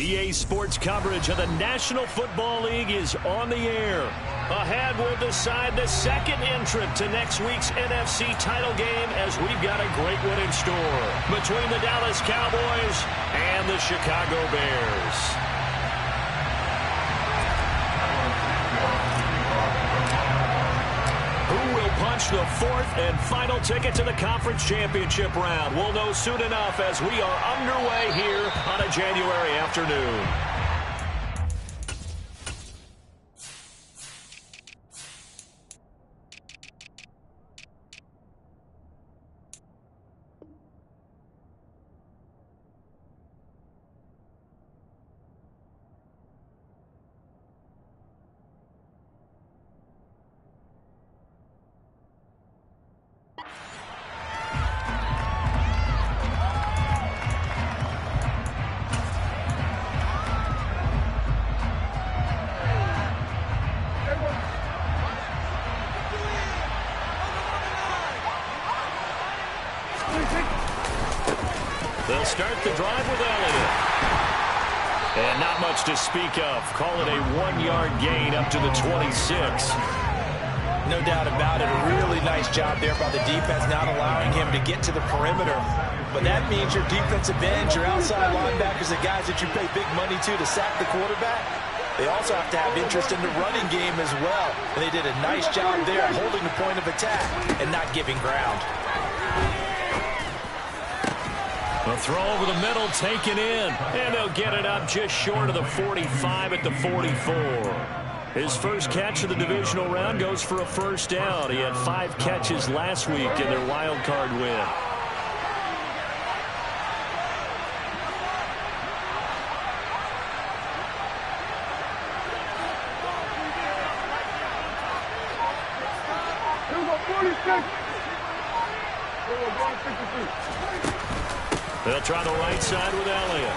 EA Sports coverage of the National Football League is on the air. Ahead, we'll decide the second entrant to next week's NFC title game as we've got a great one in store between the Dallas Cowboys and the Chicago Bears. Who will punch the fourth and final ticket to the conference championship round? We'll know soon enough as we are underway here on a January afternoon. They'll start the drive with Elliott. And not much to speak of. Call it a 1-yard gain up to the 26. No doubt about it. A really nice job there by the defense, not allowing him to get to the perimeter. But that means your defensive ends, your outside linebackers, the guys that you pay big money to sack the quarterback, they also have to have interest in the running game as well. And they did a nice job there holding the point of attack and not giving ground. A throw over the middle, taken in. And they'll get it up just short of the 45 at the 44. His first catch of the divisional round goes for a first down. He had 5 catches last week in their wild card win. They'll try the right side with Elliott.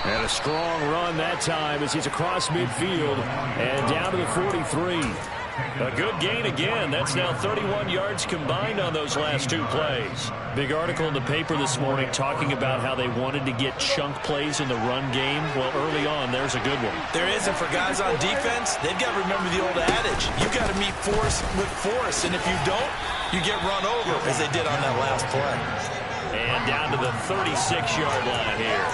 And a strong run that time as he's across midfield and down to the 43. A good gain again. That's now 31 yards combined on those last 2 plays. Big article in the paper this morning talking about how they wanted to get chunk plays in the run game. Well, early on, there's a good one. There is, and for guys on defense, they've got to remember the old adage. You've got to meet force with force, and if you don't, you get run over, as they did on that last play. And down to the 36-yard line here.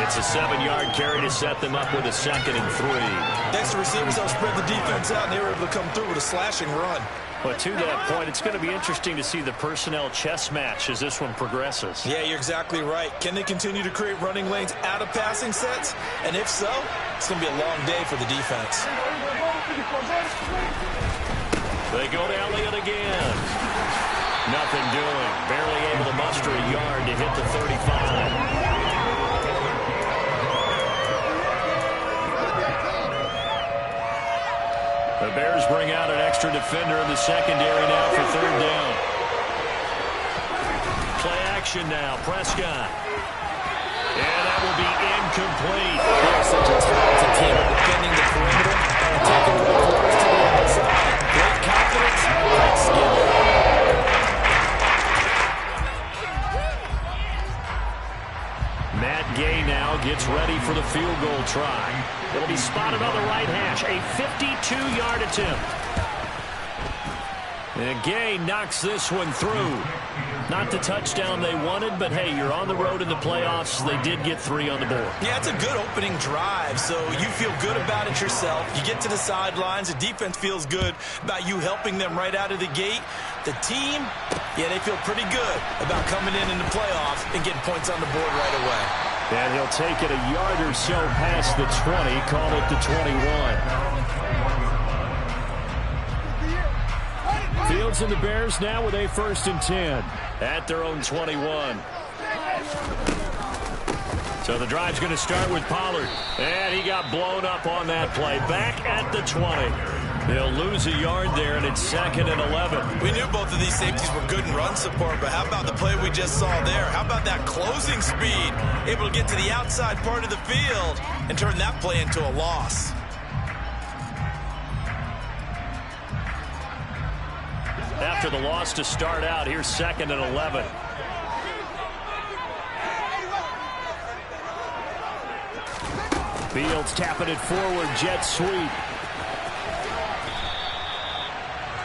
It's a 7-yard carry to set them up with a 2nd and 3. Next, the receivers will spread the defense out, and they were able to come through with a slashing run. But to that point, it's going to be interesting to see the personnel chess match as this one progresses. Yeah, you're exactly right. Can they continue to create running lanes out of passing sets? And if so, it's going to be a long day for the defense. They go to Elliott again. Nothing doing. Barely able to muster a yard to hit the 35. The Bears bring out an extra defender in the secondary now for 3rd down. Play action now. Prescott. And that will be incomplete. They're such a talented team of defending the perimeter and taking the ball to the outside. Great confidence, great skill. Matt Gay now gets ready for the field goal try. It'll be spotted on the right hash. A 52-yard attempt. And Gay knocks this one through. Not the touchdown they wanted, but hey, you're on the road in the playoffs. They did get 3 on the board. Yeah, it's a good opening drive, so you feel good about it yourself. You get to the sidelines. The defense feels good about you helping them right out of the gate. The team, yeah, they feel pretty good about coming in the playoffs and getting points on the board right away. And he'll take it a yard or so past the 20, call it the 21. Fields and the Bears now with a 1st and 10 at their own 21. So the drive's going to start with Pollard. And he got blown up on that play. Back at the 20. They'll lose a yard there, and it's 2nd and 11. We knew both of these safeties were good in run support, but how about the play we just saw there? How about that closing speed? Able to get to the outside part of the field and turn that play into a loss. After the loss to start out, here's 2nd and 11. Fields tapping it forward, jet sweep.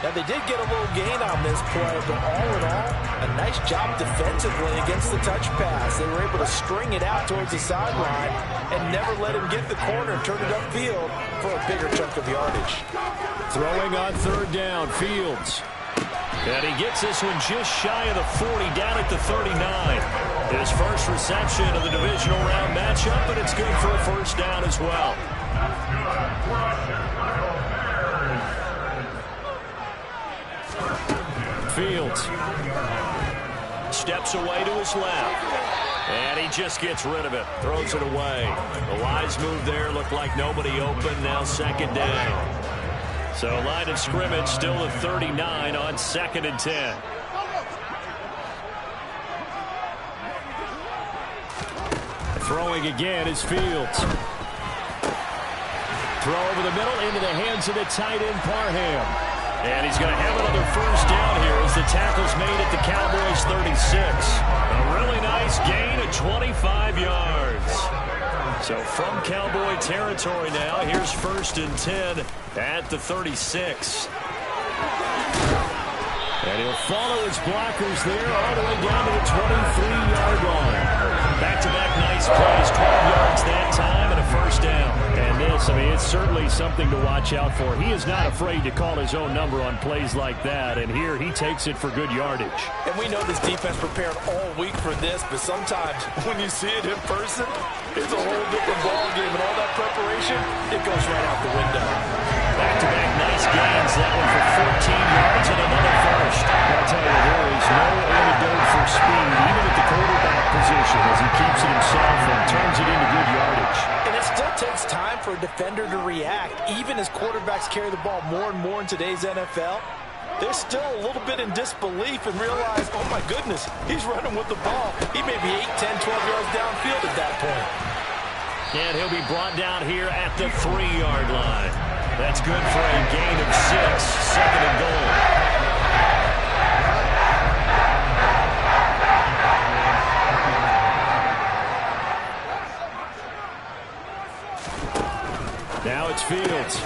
Now, they did get a little gain on this play, but all in all, a nice job defensively against the touch pass. They were able to string it out towards the sideline and never let him get the corner and turn it upfield for a bigger chunk of yardage. Throwing on third down, Fields. And he gets this one just shy of the 40, down at the 39. His first reception of the divisional round matchup, but it's good for a first down as well. Fields steps away to his left, and he just gets rid of it, throws it away. The wise move there, looked like nobody open, now second down. So line of scrimmage still at 39 on 2nd and 10. Throwing again is Fields. Throw over the middle into the hands of the tight end Parham. And he's going to have another first down here as the tackle's made at the Cowboys 36. A really nice gain of 25 yards. So from Cowboy territory now, here's 1st and 10 at the 36. And he'll follow his blockers there all the way down to the 23-yard line. Back-to-back nice plays, 12 yards that time and a first down. And this, I mean, it's certainly something to watch out for. He is not afraid to call his own number on plays like that, and here he takes it for good yardage. And we know this defense prepared all week for this, but sometimes when you see it in person, it's a whole different ballgame, and all that preparation, it goes right out the window. Back-to-back nice gains, that one for 14 yards and another first. I'll tell you, there is no antidote for speed, even at the quarterback position, as he keeps it himself and turns it into good yardage. And it still takes time for a defender to react, even as quarterbacks carry the ball more and more in today's NFL. They're still a little bit in disbelief and realize, oh my goodness, he's running with the ball. He may be 8, 10, 12 yards downfield at that point. And he'll be brought down here at the 3-yard line. That's good for a gain of 6, 2nd and goal. Now it's Fields.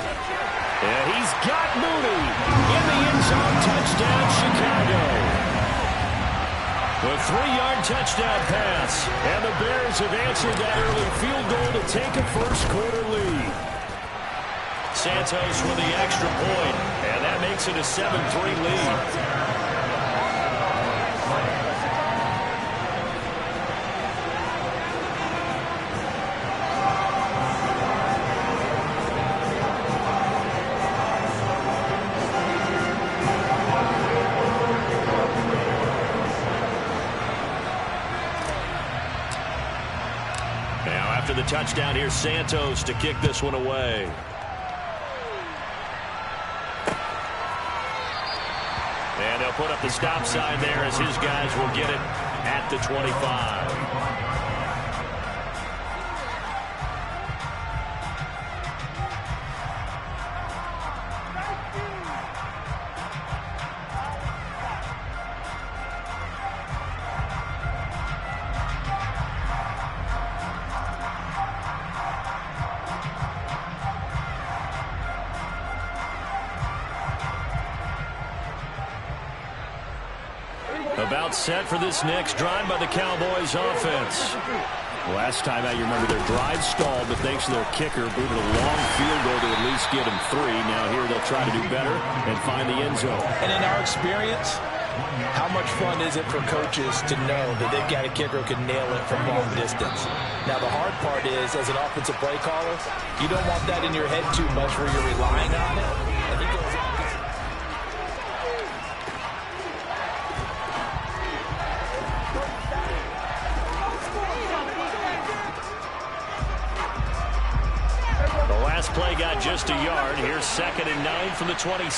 And he's got Mooney in the end zone. Touchdown, Chicago. The 3-yard touchdown pass. And the Bears have answered that early field goal to take a first-quarter lead. Santos with the extra point, and that makes it a 7-3 lead. Now after the touchdown, here's Santos to kick this one away. And they'll put up the stop sign there as his guys will get it at the 25. About set for this next drive by the Cowboys offense. Last time out, you remember their drive stalled, but thanks to their kicker, booted a long field goal to at least get them 3. Now here they'll try to do better and find the end zone. And in our experience, how much fun is it for coaches to know that they've got a kicker who can nail it from long distance? Now the hard part is, as an offensive play caller, you don't want that in your head too much where you're relying on it. And he goes in. Play got just a yard. Here's 2nd and 9 from the 26.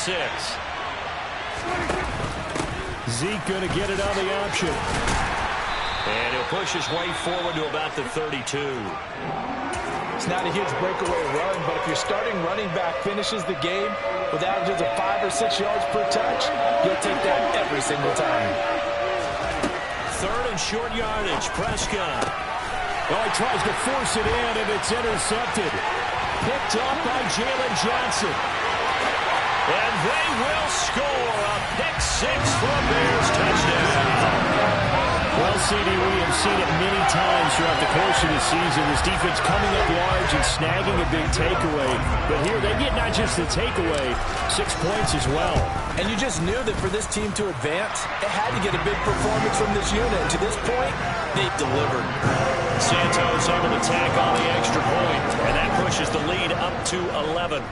Zeke going to get it on the option. And he'll push his way forward to about the 32. It's not a huge breakaway run, but if your starting running back finishes the game with averages of 5 or 6 yards per touch, you'll take that every single time. 3rd and short yardage. Prescott. Oh, he tries to force it in, and it's intercepted. Picked up by Jalen Johnson. And they will score a pick-6 for a Bears touchdown. Well, CD, we have seen it many times throughout the course of the season. This defense coming up large and snagging a big takeaway. But here they get not just the takeaway, 6 points as well. And you just knew that for this team to advance, it had to get a big performance from this unit. And to this point, they've delivered. Santos able to tack on the extra point, and that pushes the lead up to 11.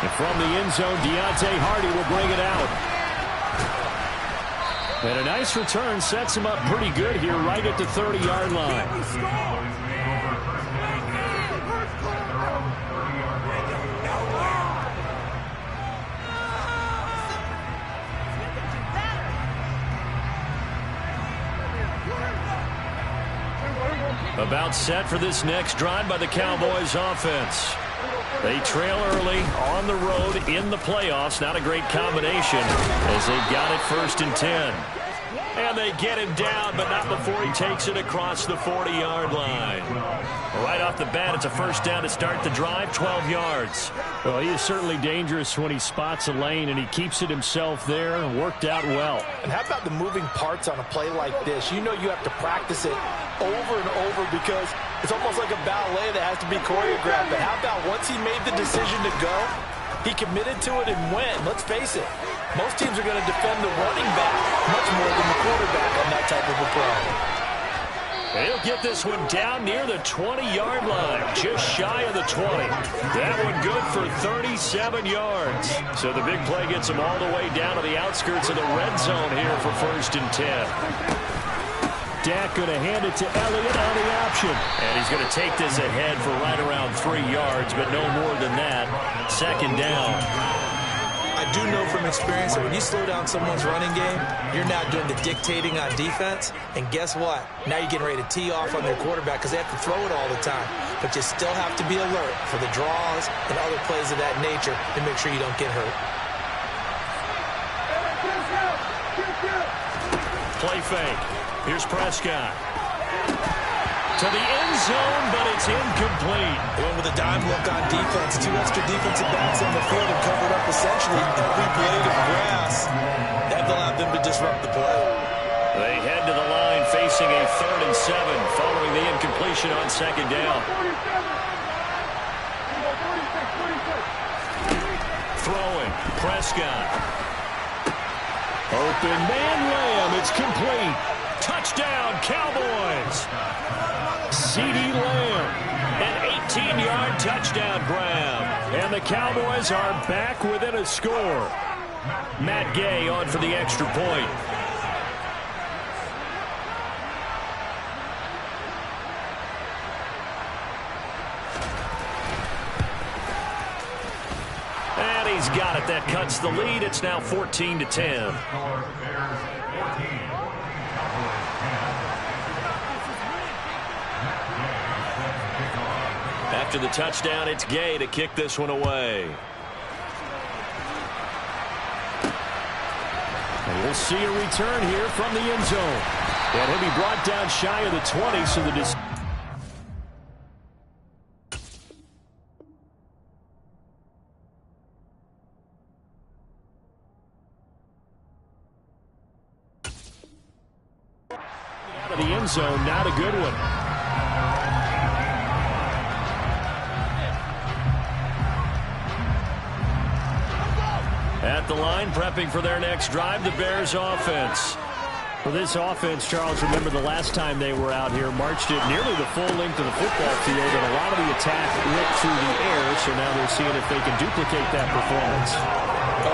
And from the end zone, Deontay Hardy will bring it out. And a nice return sets him up pretty good here right at the 30-yard line. About set for this next drive by the Cowboys offense. They trail early on the road in the playoffs. Not a great combination as they've got it 1st and 10. And they get him down, but not before he takes it across the 40-yard line. Right off the bat, it's a first down to start the drive, 12 yards. Well, he is certainly dangerous when he spots a lane, and he keeps it himself there and worked out well. And how about the moving parts on a play like this? You know you have to practice it over and over because it's almost like a ballet that has to be choreographed. But how about once he made the decision to go, he committed to it and went. Let's face it, most teams are going to defend the running back much more than the quarterback on that type of a play. He'll get this one down near the 20-yard line, just shy of the 20. That one good for 37 yards. So the big play gets him all the way down to the outskirts of the red zone here for 1st and 10. Dak going to hand it to Elliott on the option. And he's going to take this ahead for right around 3 yards, but no more than that. 2nd down. I do know from experience that when you slow down someone's running game, you're now doing the dictating on defense. And guess what? Now you're getting ready to tee off on their quarterback because they have to throw it all the time. But you still have to be alert for the draws and other plays of that nature to make sure you don't get hurt. Play fake. Here's Prescott. To the end zone, but it's incomplete. They went with a dime look on defense. 2 extra defensive backs on the field and covered up essentially every blade of grass. That allowed them to disrupt the play. They head to the line facing a 3rd and 7 following the incompletion on 2nd down. Throwing. Prescott. Open man Lamb. It's complete. Touchdown, Cowboys. CeeDee Lamb, an 18-yard touchdown grab. And the Cowboys are back within a score. Matt Gay on for the extra point. And he's got it. That cuts the lead. It's now 14-10. After the touchdown, it's Gay to kick this one away. And we'll see a return here from the end zone. And he'll be brought down shy of the 20, so the out of the end zone, not a good one. At the line, prepping for their next drive, the Bears offense. For this offense, Charles, remember the last time they were out here, marched it nearly the full length of the football field, and a lot of the attack went through the air, so now they're seeing if they can duplicate that performance.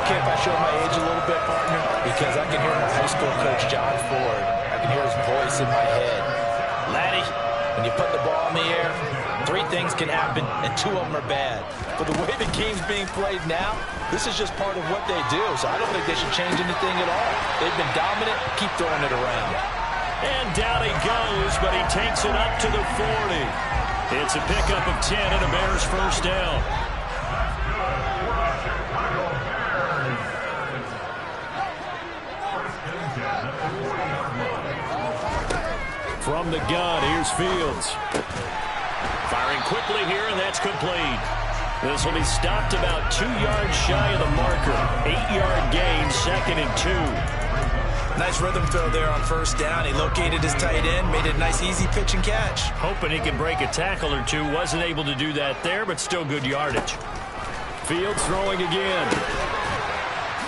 Okay, if I show my age a little bit, partner, because I can hear my high school coach, John Ford. I can hear his voice in my head. Laddie, when you put the ball in the air, 3 things can happen, and 2 of them are bad. But the way the game's being played now, this is just part of what they do, so I don't think they should change anything at all. They've been dominant. Keep throwing it around. And down he goes, but he takes it up to the 40. It's a pickup of 10 and a Bears first down. From the gun, here's Fields. Firing quickly here, and that's complete. This will be stopped about 2 yards shy of the marker. 8-yard gain, 2nd and 2. Nice rhythm throw there on first down. He located his tight end, made it a nice easy pitch and catch. Hoping he can break a tackle or two. Wasn't able to do that there, but still good yardage. Fields throwing again.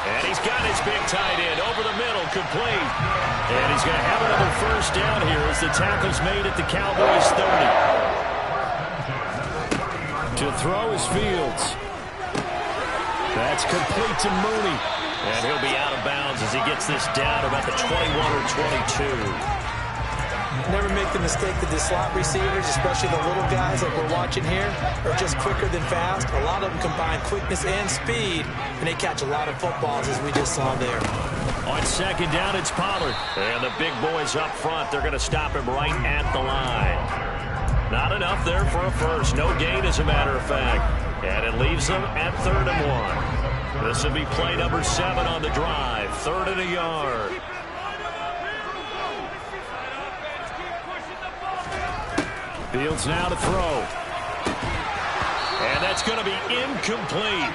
And he's got his big tight end over the middle, complete. And he's going to have another first down here as the tackle's made at the Cowboys' 30. To throw is Fields. That's complete to Mooney. And he'll be out of bounds as he gets this down about the 21 or 22. Never make the mistake that the slot receivers, especially the little guys like we're watching here, are just quicker than fast. A lot of them combine quickness and speed, and they catch a lot of footballs, as we just saw there. On second down, it's Pollard. And the big boys up front, they're going to stop him right at the line. Not enough there for a first. No gain, as a matter of fact. And it leaves them at 3rd and 1. This will be play number 7 on the drive. 3rd and a yard. Fields now to throw. And that's going to be incomplete.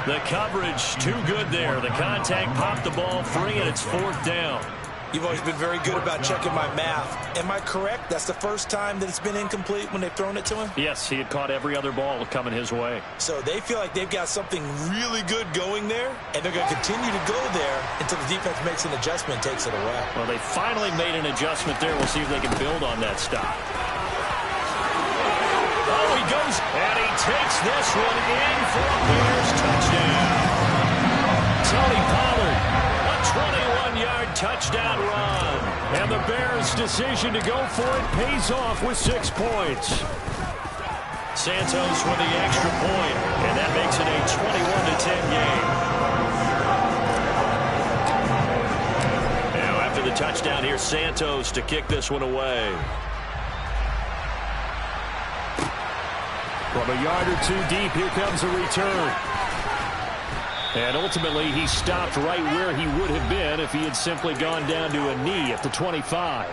The coverage too good there. The contact popped the ball free, and it's 4th down. You've always been very good about checking my math. Am I correct? That's the first time that it's been incomplete when they've thrown it to him? Yes, he had caught every other ball coming his way. So they feel like they've got something really good going there, and they're going to continue to go there until the defense makes an adjustment and takes it away. Well, they finally made an adjustment there. We'll see if they can build on that stop. Oh, he goes, and he takes this one in for a Bears touchdown. Tony Pollard, a 21-yard touchdown run. And the Bears' decision to go for it pays off with 6 points. Santos with the extra point, and that makes it a 21-10 game. Now after the touchdown, here's Santos to kick this one away. From a yard or two deep, here comes a return. And ultimately, he stopped right where he would have been if he had simply gone down to a knee at the 25.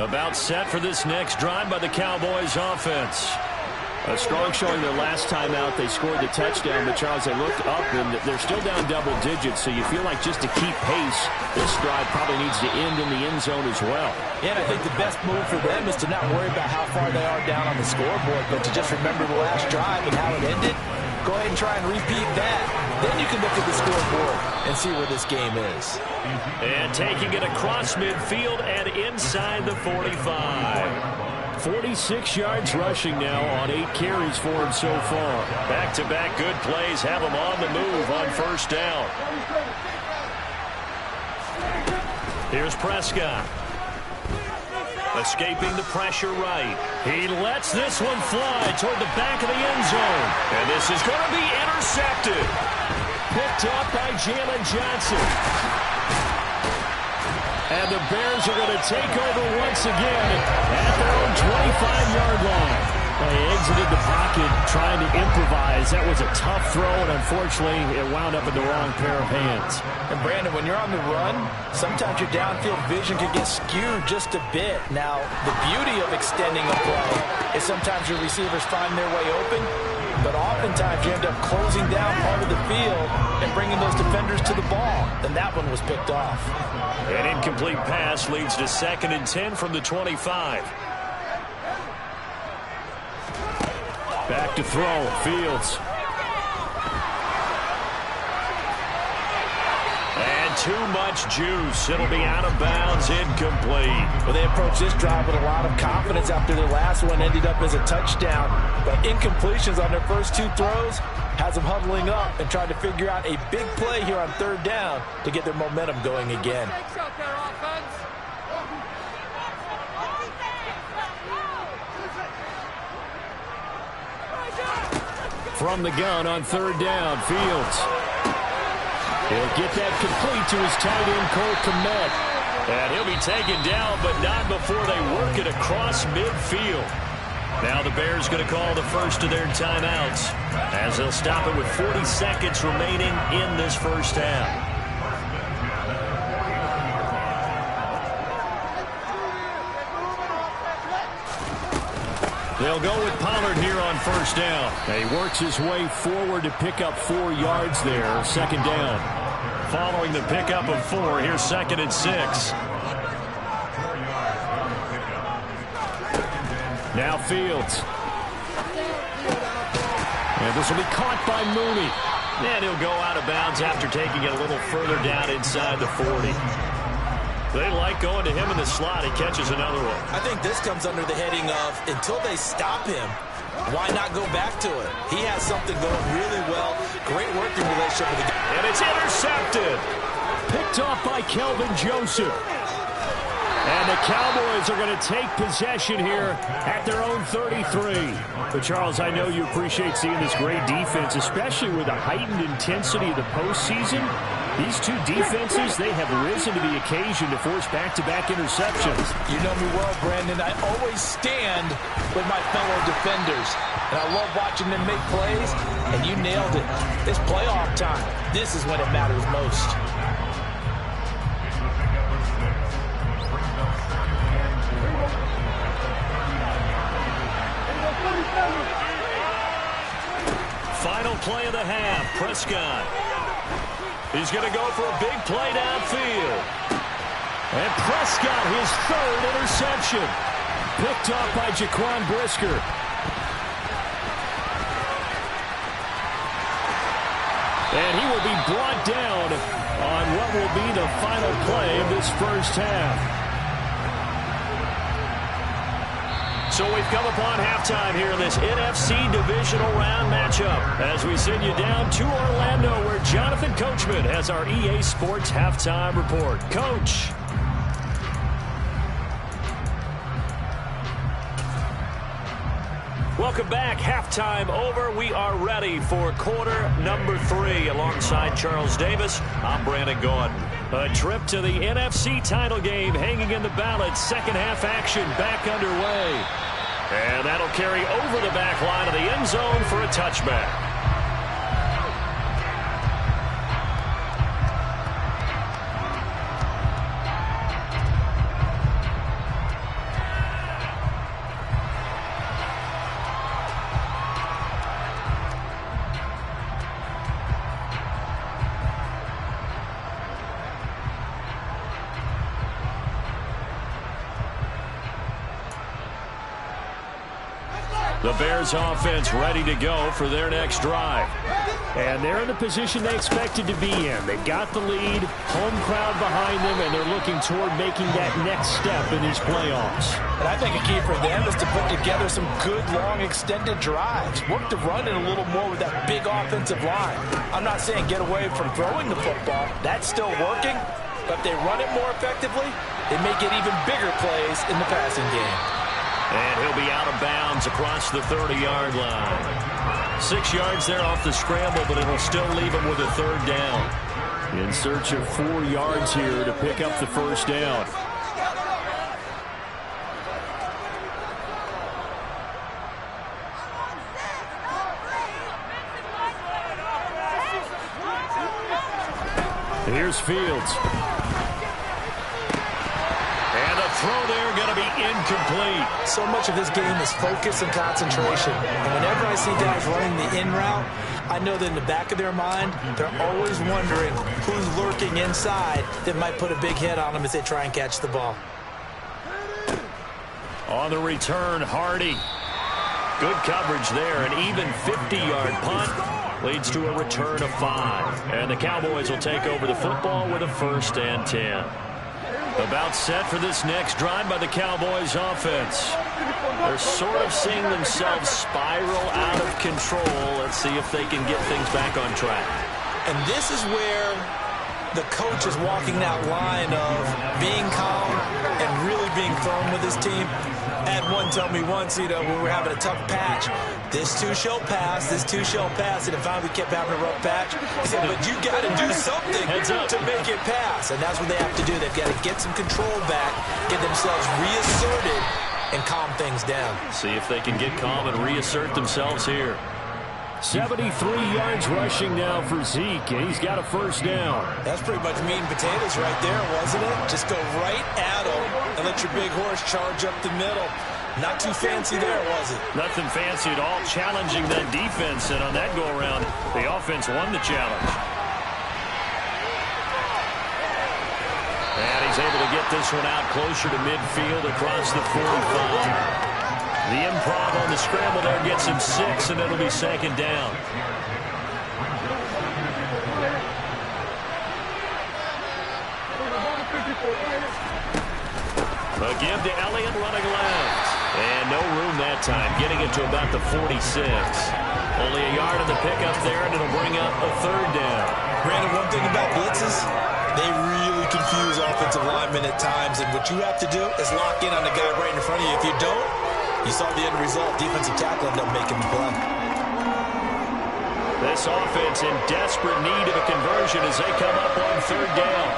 About set for this next drive by the Cowboys offense. A strong showing their last time out. They scored the touchdown, but Charles, they looked up, and they're still down double digits, so you feel like just to keep pace, this drive probably needs to end in the end zone as well. Yeah, and I think the best move for them is to not worry about how far they are down on the scoreboard, but to just remember the last drive and how it ended. Go ahead and try and repeat that. Then you can look at the scoreboard and see where this game is. And taking it across midfield and inside the 45. 46 yards rushing now on 8 carries for him so far. Back-to-back good plays have him on the move on first down. Here's Prescott. Escaping the pressure right. He lets this one fly toward the back of the end zone. And this is going to be intercepted. Picked up by Jalen Johnson. And the Bears are going to take over once again at their own 25-yard line. They exited the pocket trying to improvise. That was a tough throw, and unfortunately, it wound up in the wrong pair of hands. And, Brandon, when you're on the run, sometimes your downfield vision can get skewed just a bit. Now, the beauty of extending a play is sometimes your receivers find their way open, but oftentimes you end up closing down part of the field and bringing those defenders to the ball. And that one was picked off. An incomplete pass leads to 2nd and 10 from the 25. Back to throw, Fields. And too much juice. It'll be out of bounds, incomplete. Well, they approached this drive with a lot of confidence after their last one ended up as a touchdown. But incompletions on their first 2 throws has them huddling up and trying to figure out a big play here on 3rd down to get their momentum going again. From the gun on 3rd down, Fields. He'll get that complete to his tight end, Cole Kmet. And he'll be taken down, but not before they work it across midfield. Now the Bears going to call the first of their timeouts as they'll stop it with 40 seconds remaining in this first half. They'll go with Pollard here on first down. He works his way forward to pick up 4 yards there, second down. Following the pickup of 4, here's 2nd and 6. Now Fields. And this will be caught by Mooney. And he'll go out of bounds after taking it a little further down inside the 40. They like going to him in the slot. He catches another one. I think this comes under the heading of until they stop him, why not go back to it? He has something going really well. Great working relationship with the guy. And it's intercepted. Picked off by Kelvin Joseph. And the Cowboys are going to take possession here at their own 33. But, Charles, I know you appreciate seeing this great defense, especially with the heightened intensity of the postseason. These two defenses, they have risen to the occasion to force back-to-back interceptions. You know me well, Brandon. I always stand with my fellow defenders. And I love watching them make plays, and you nailed it. It's playoff time. This is when it matters most. Final play of the half, Prescott. He's going to go for a big play downfield. And Prescott, his 3rd interception. Picked off by Jaquan Brisker. And he will be brought down on what will be the final play of this first half. So we've come upon halftime here in this NFC Divisional Round matchup as we send you down to Orlando where Jonathan Coachman has our EA Sports Halftime Report. Coach. Welcome back. Halftime over. We are ready for quarter number 3 alongside Charles Davis. I'm Brandon Gaudin. A trip to the NFC title game hanging in the balance. Second half action back underway. And that'll carry over the back line of the end zone for a touchback. The Bears offense ready to go for their next drive. And they're in the position they expected to be in. They got the lead, home crowd behind them, and they're looking toward making that next step in these playoffs. And I think a key for them is to put together some good, long, extended drives. Work to run it a little more with that big offensive line. I'm not saying get away from throwing the football. That's still working. But if they run it more effectively, they may get even bigger plays in the passing game. And he'll be out of bounds across the 30-yard line. 6 yards there off the scramble, but it'll still leave him with a 3rd down. In search of 4 yards here to pick up the first down. Here's Fields. Throw there going to be incomplete. So much of this game is focus and concentration. And whenever I see guys running the in route, I know that in the back of their mind, they're always wondering who's lurking inside that might put a big hit on them as they try and catch the ball. On the return, Hardy. Good coverage there. An even 50-yard punt leads to a return of 5. And the Cowboys will take over the football with a 1st and 10. About set for this next drive by the Cowboys offense. They're sort of seeing themselves spiral out of control. Let's see if they can get things back on track. And this is where the coach is walking that line of being calm and really being firm with his team. I had one tell me once, when we were having a tough patch, this too shall pass, this too shall pass, and it finally kept having a rough patch. He said, but you got to do something to make it pass, and that's what they have to do. They've got to get some control back, get themselves reasserted, and calm things down. See if they can get calm and reassert themselves here. 73 yards rushing now for Zeke, and he's got a first down. That's pretty much meat and potatoes right there, wasn't it? Just go right at him and let your big horse charge up the middle. Not too fancy there, was it? Nothing fancy at all, challenging that defense, and on that go-around, the offense won the challenge. And he's able to get this one out closer to midfield across the 45. The improv on the scramble there gets him 6, and it'll be second down. A give to Elliott running left. And no room that time, getting it to about the 46. Only a yard on the pickup there, and it'll bring up a third down. Brandon, one thing about blitzes, they really confuse offensive linemen at times, and what you have to do is lock in on the guy right in front of you. If you don't, you saw the end result. Defensive tackle ended up making the play. This offense in desperate need of a conversion as they come up on third down.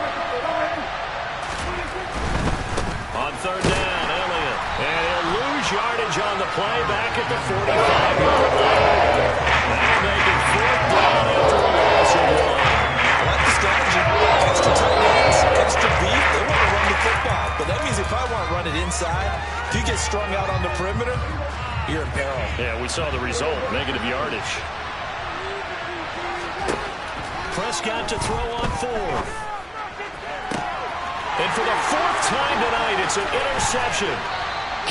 On third down, Elliott. And he'll lose yardage on the play back at the 45-yard line. That'll make it fourth down after a loss of 1. I like the strategy. Extra tight ends, extra beef. They want to run the football, but that means they probably want to run it inside. If you get strung out on the perimeter, you're in peril. Yeah, we saw the result, negative yardage. Prescott to throw on fourth. And for the fourth time tonight, it's an interception.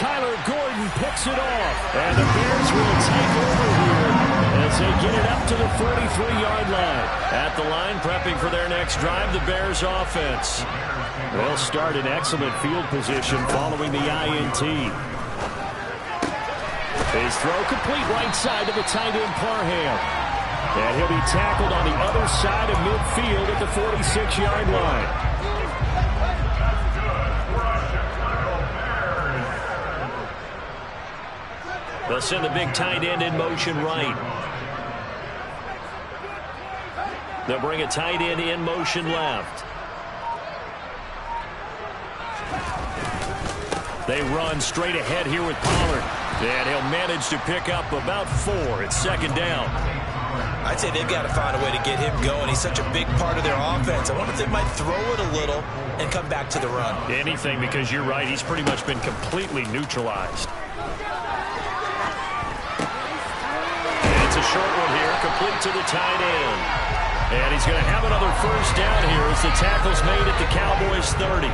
Kyler Gordon picks it off. And the Bears will take over here as they get it up to the 43-yard line. At the line, prepping for their next drive, the Bears offense. They'll start in excellent field position following the INT. His throw complete right side to the tight end Parham. And he'll be tackled on the other side of midfield at the 46-yard line. They'll send the big tight end in motion right. They'll bring a tight end in motion left. They run straight ahead here with Pollard. And he'll manage to pick up about 4. It's second down. I'd say they've got to find a way to get him going. He's such a big part of their offense. I wonder if they might throw it a little and come back to the run. Anything, because you're right. He's pretty much been completely neutralized. And it's a short one here, complete to the tight end. And he's going to have another first down here as the tackle's made at the Cowboys' 30.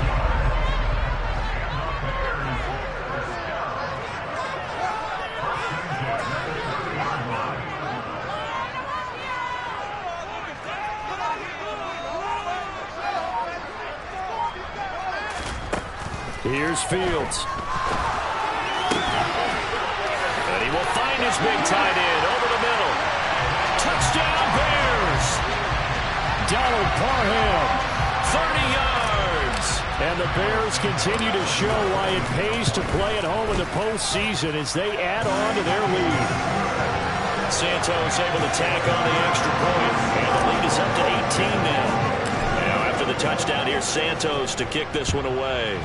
Here's Fields. And he will find his big tight end over the middle. Touchdown Bears! Donald Parham, 30 yards. And the Bears continue to show why it pays to play at home in the postseason as they add on to their lead. Santos able to tack on the extra point, and the lead is up to 18 now. Now after the touchdown, here's Santos to kick this one away.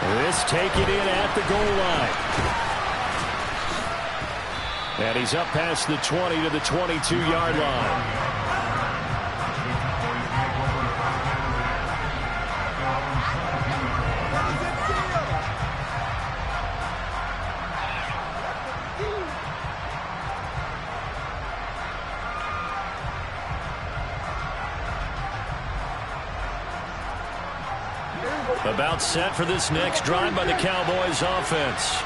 This taken in at the goal line. And he's up past the 20 to the 22-yard line. About set for this next drive by the Cowboys offense.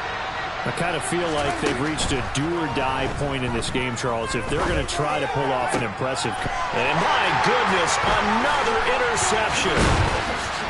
I kind of feel like they've reached a do-or-die point in this game, Charles, if they're going to try to pull off an impressive... And my goodness, another interception.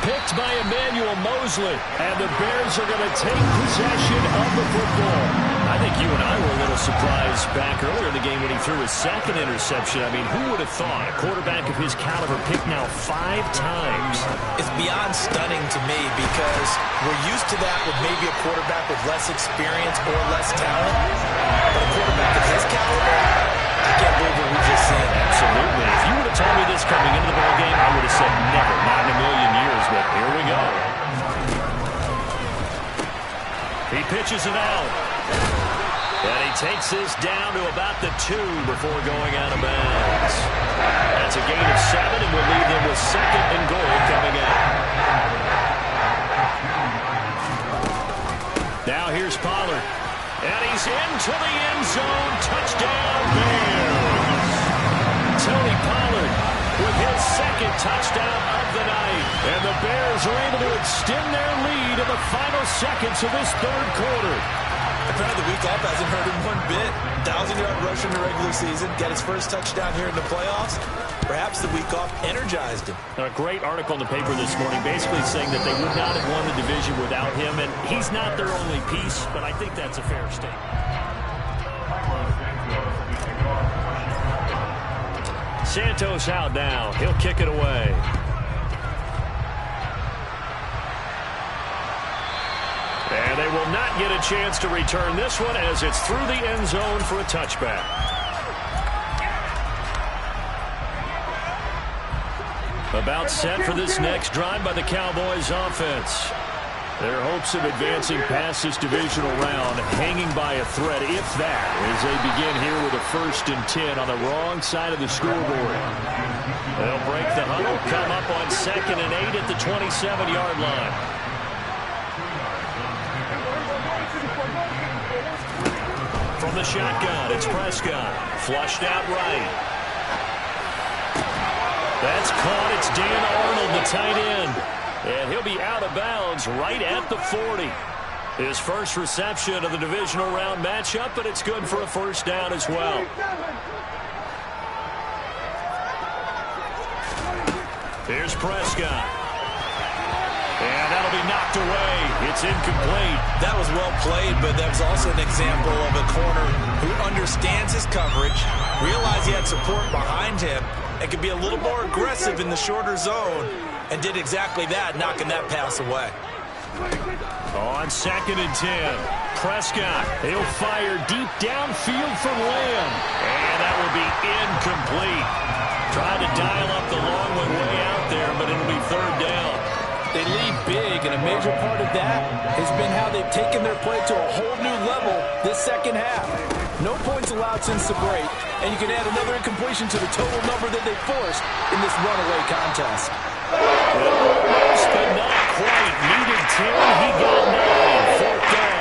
Picked by Emmanuel Mosley. And the Bears are going to take possession of the football. I think you and I were a little surprised back earlier in the game when he threw his second interception. I mean, who would have thought a quarterback of his caliber picked now 5 times? It's beyond stunning to me because we're used to that with maybe a quarterback with less experience or less talent. But a quarterback of his caliber, I can't believe what we just seen. Absolutely. If you would have told me this coming into the ballgame, I would have said never, not in a million years, but here we go. He pitches it out. And he takes this down to about the 2 before going out of bounds. That's a gain of 7, and we'll leave them with 2nd and goal coming out. Now here's Pollard. And he's into the end zone. Touchdown, Bears. Tony Pollard with his 2nd touchdown of the night. And the Bears are able to extend their lead in the final seconds of this 3rd quarter. Apparently the week off hasn't hurt him one bit. 1,000-yard rush in the regular season. Got his first touchdown here in the playoffs. Perhaps the week off energized him. A great article in the paper this morning basically saying that they would not have won the division without him. And he's not their only piece, but I think that's a fair statement. Santos out now. He'll kick it away. And they will not get a chance to return this one as it's through the end zone for a touchback. About set for this next drive by the Cowboys offense. Their hopes of advancing past this divisional round hanging by a thread, if that, as they begin here with a 1st and 10 on the wrong side of the scoreboard. They'll break the huddle, come up on 2nd and 8 at the 27-yard line. From the shotgun, it's Prescott. Flushed out right. That's caught. It's Dan Arnold, the tight end. And he'll be out of bounds right at the 40. His first reception of the divisional round matchup, but it's good for a 1st down as well. Here's Prescott. And that'll be knocked away. It's incomplete. That was well played, but that was also an example of a corner who understands his coverage, realized he had support behind him, and could be a little more aggressive in the shorter zone, and did exactly that, knocking that pass away. On 2nd and 10, Prescott, he'll fire deep downfield for Lamb, and that will be incomplete. Trying to dial up the long one way out there, but it'll be 3rd down. They lead big, and a major part of that has been how they've taken their play to a whole new level this 2nd half. No points allowed since the break, and you can add another incompletion to the total number that they forced in this runaway contest. Almost, but not quite. Needed 10, he got 9. 4th down.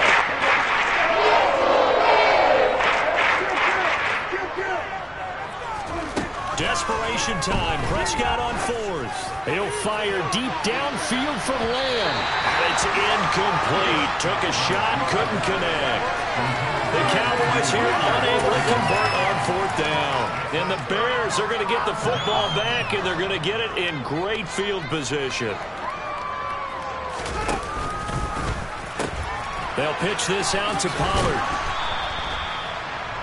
Desperation time. Prescott on 4th. He'll fire deep downfield for Lamb. And it's incomplete. Took a shot, couldn't connect. The Cowboys here unable to convert on 4th down. And the Bears are going to get the football back, and they're going to get it in great field position. They'll pitch this out to Pollard.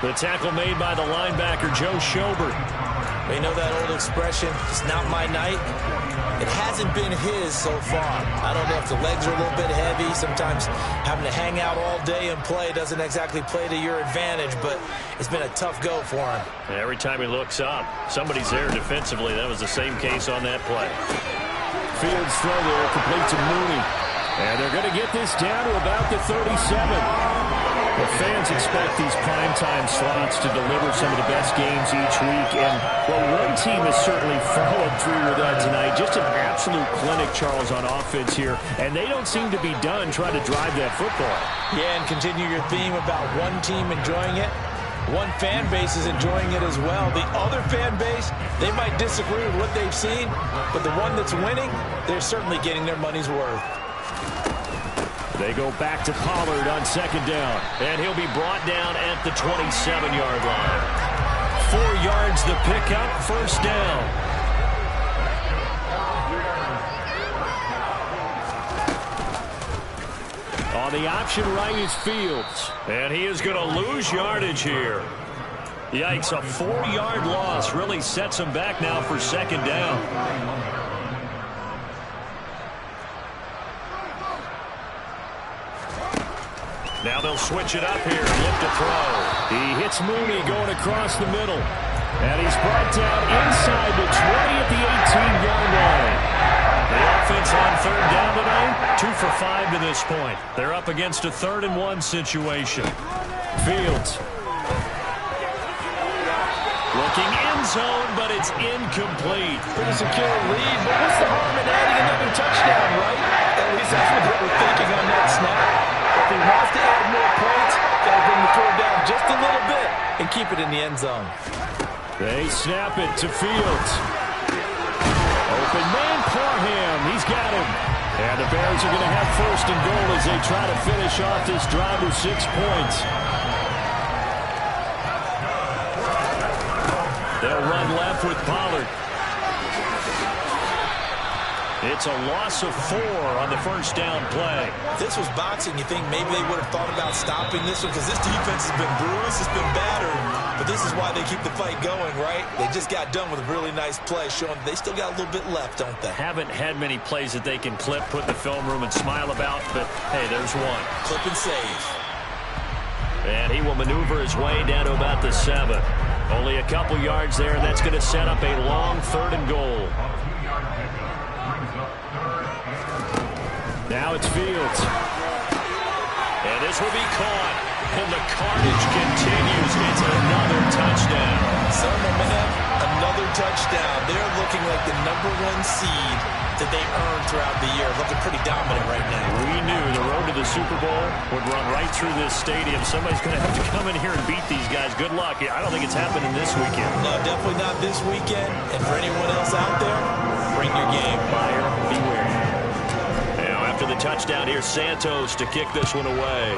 The tackle made by the linebacker, Joe Schobert. You know that old expression, it's not my night? It hasn't been his so far. I don't know if the legs are a little bit heavy. Sometimes having to hang out all day and play doesn't exactly play to your advantage, but it's been a tough go for him. Every time he looks up, somebody's there defensively. That was the same case on that play. Fields throw there, complete to Mooney. And they're going to get this down to about the 37. The fans expect these primetime slots to deliver some of the best games each week. And, well, one team has certainly followed through with that tonight. Just an absolute clinic, Charles, on offense here. And they don't seem to be done trying to drive that football. Yeah, and continue your theme about one team enjoying it. One fan base is enjoying it as well. The other fan base, they might disagree with what they've seen. But the one that's winning, they're certainly getting their money's worth. They go back to Pollard on 2nd down, and he'll be brought down at the 27-yard line. 4 yards the pickup, 1st down. On the option right is Fields. And he is going to lose yardage here. Yikes, a 4-yard loss really sets him back now for second down. Now they'll switch it up here. Look to throw. He hits Mooney going across the middle. And he's brought down inside the 20 at the 18-yard line. The offense on third down today, 2 for 5 to this point. They're up against a 3rd-and-1 situation. Fields. Looking end zone, but it's incomplete. Pretty secure lead, but what's the harm in adding another touchdown, right? At least that's what they were thinking on that snap. If he wants to add more points, got to bring the throw down just a little bit and keep it in the end zone. They snap it to Fields. Open man, Parham. He's got him. And the Bears are going to have 1st and goal as they try to finish off this drive with 6 points. They'll run left with Pollard. It's a loss of 4 on the 1st down play. If this was boxing, you think maybe they would have thought about stopping this one because this defense has been bruised, it's been battered. But this is why they keep the fight going, right? They just got done with a really nice play, showing they still got a little bit left, don't they? Haven't had many plays that they can clip, put in the film room, and smile about, but hey, there's one. Clip and save. And he will maneuver his way down to about the 7. Only a couple yards there, and that's going to set up a long 3rd and goal. Now it's Fields. And this will be caught. And the carnage continues. It's another touchdown. Some momentum, another touchdown. They're looking like the #1 seed that they earned throughout the year. Looking pretty dominant right now. We knew the road to the Super Bowl would run right through this stadium. Somebody's going to have to come in here and beat these guys. Good luck. I don't think it's happening this weekend. No, definitely not this weekend. And for anyone else out there, bring your game. Buyer, beware. Now after the touchdown, here's Santos to kick this one away.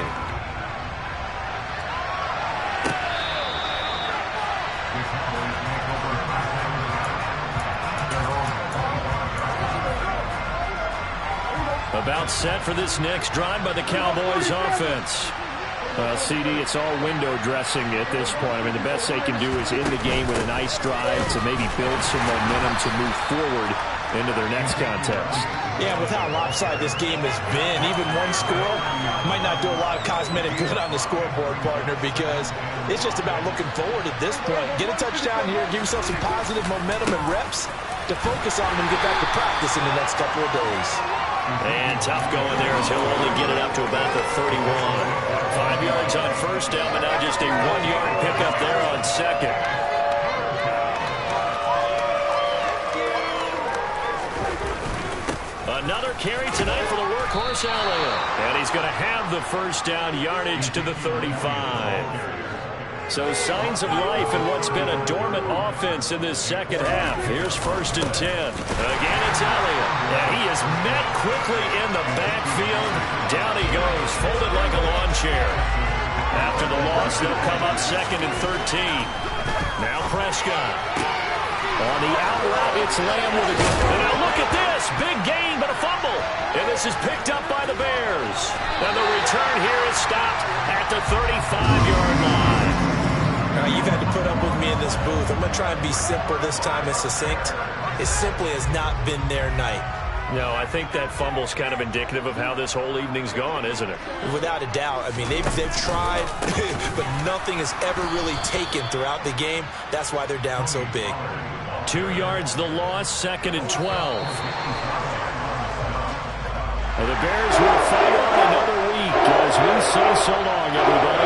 About set for this next drive by the Cowboys offense. CD, it's all window dressing at this point. I mean, the best they can do is in the game with a nice drive to maybe build some momentum to move forward into their next contest. Yeah, with how lopsided this game has been, even one score might not do a lot of cosmetic good on the scoreboard, partner, because it's just about looking forward at this point. Get a touchdown here, give yourself some positive momentum and reps to focus on and get back to practice in the next couple of days. And tough going there as he'll only get it up to about the 31. 5 yards on 1st down, but now just a 1-yard pickup there on 2nd. Another carry tonight for the workhorse Elliott. And he's going to have the 1st down yardage to the 35. So signs of life in what's been a dormant offense in this second half. Here's 1st and 10. Again, it's Elliott. And he is met quickly in the backfield. Down he goes, folded like a lawn chair. After the loss, they'll come up 2nd and 13. Now Prescott. On the out route, it's Lamb with a good. And now look at this. Big gain, but a fumble. And this is picked up by the Bears. And the return here is stopped at the 35-yard line. You've had to put up with me in this booth. I'm going to try and be simple this time and succinct. It simply has not been their night. No, I think that fumble's kind of indicative of how this whole evening's gone, isn't it? Without a doubt. I mean, they've tried, but nothing has ever really taken throughout the game. That's why they're down so big. 2 yards the loss, 2nd and 12. And the Bears will fight on another week as we say so long, everybody.